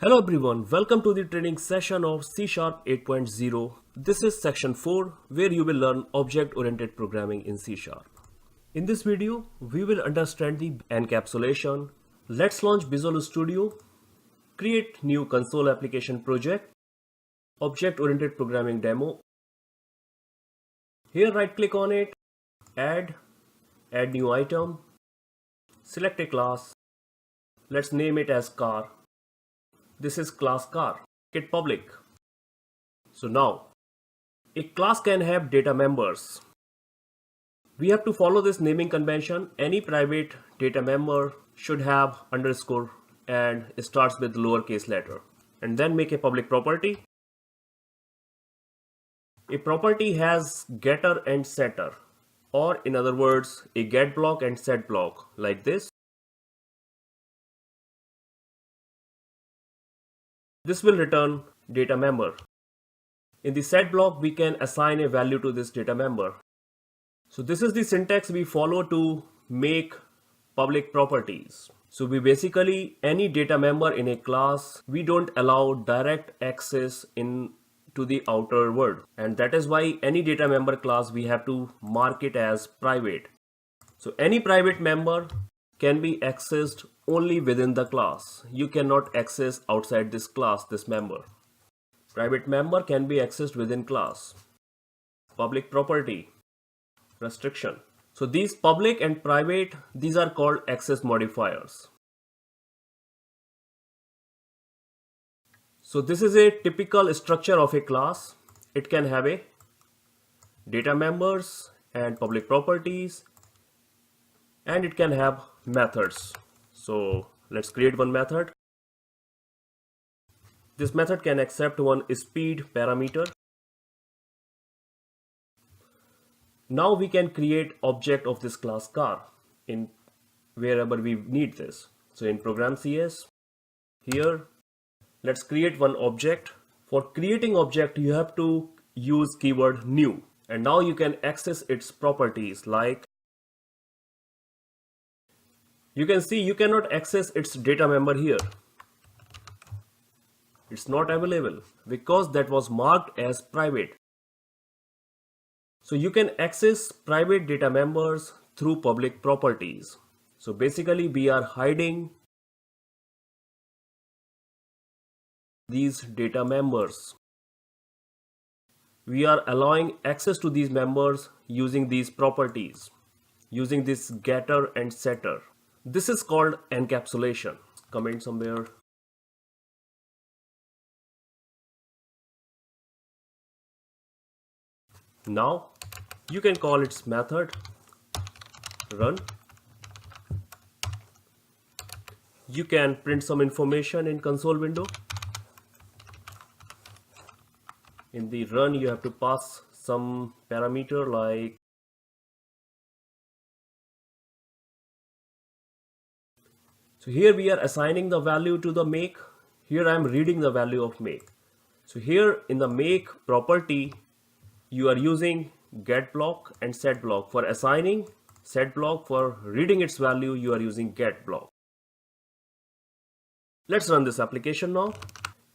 Hello everyone, welcome to the training session of C Sharp 8.0. This is section 4 where you will learn object-oriented programming in C Sharp. In this video, we will understand the encapsulation. Let's launch Visual Studio, create new console application project, object-oriented programming demo. Here right click on it, add new item, select a class. Let's name it as car. This is class car, make it public. So now, a class can have data members. We have to follow this naming convention. Any private data member should have underscore and starts with lowercase letter. And then make a public property. A property has getter and setter, or in other words, a get block and set block like this. This will return data member. In the set block, we can assign a value to this data member. So this is the syntax we follow to make public properties. So we basically, any data member in a class, we don't allow direct access to the outer world. And that is why any data member class, we have to mark it as private. So any private member can be accessed only within the class. You cannot access outside this class, this member. Private member can be accessed within class. Public property, restriction. So these public and private, these are called access modifiers. So this is a typical structure of a class. It can have a data members and public properties, and it can have methods. So let's create one method. This method can accept one speed parameter. Now we can create object of this class car in wherever we need this. So in program CS, here, let's create one object. For creating object, you have to use keyword new. And now you can access its properties like you can see you cannot access its data member here. It's not available because that was marked as private. So you can access private data members through public properties. So basically we are hiding these data members. We are allowing access to these members using these properties, using this getter and setter. This is called encapsulation. Comment somewhere. Now you can call its method, run. You can print some information in console window. In the run, you have to pass some parameter like so here we are assigning the value to the make. Here I am reading the value of make. So here in the make property, you are using get block and set block. For assigning, set block. For reading its value, you are using get block. Let's run this application now.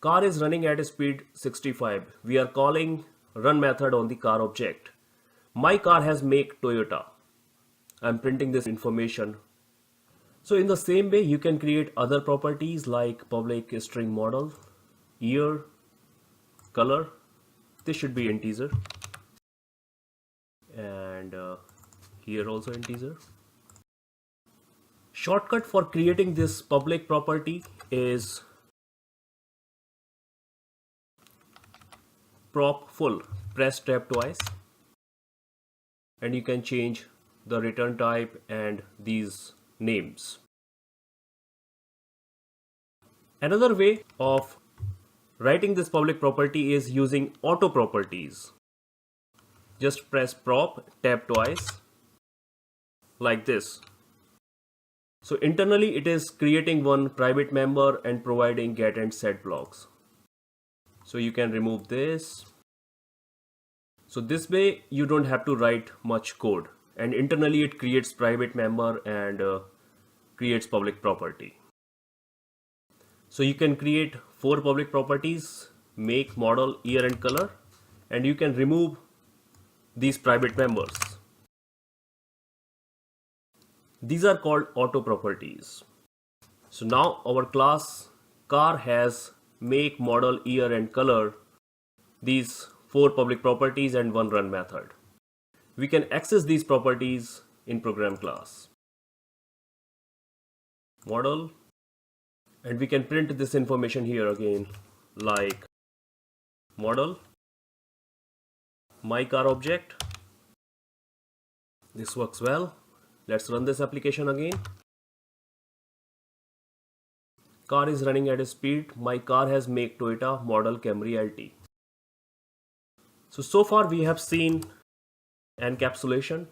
Car is running at a speed 65. We are calling run method on the car object. My car has make Toyota. I'm printing this information. So in the same way, you can create other properties like public string model, year, color. This should be integer. And here also integer. Shortcut for creating this public property is prop full. Press tab twice and you can change the return type and these names. Another way of writing this public property is using auto properties. Just press prop tab twice like this. So internally it is creating one private member and providing get and set blocks. So you can remove this. So this way you don't have to write much code, and internally it creates private member and creates public property. So you can create four public properties: make, model, year, and color, and you can remove these private members. These are called auto properties. So now our class car has make, model, year, and color, these four public properties and one run method. We can access these properties in program class. Model, and we can print this information here again, like model, my car object. This works well. Let's run this application again. Car is running at a speed. My car has make Toyota model Camry LT. So far we have seen encapsulation,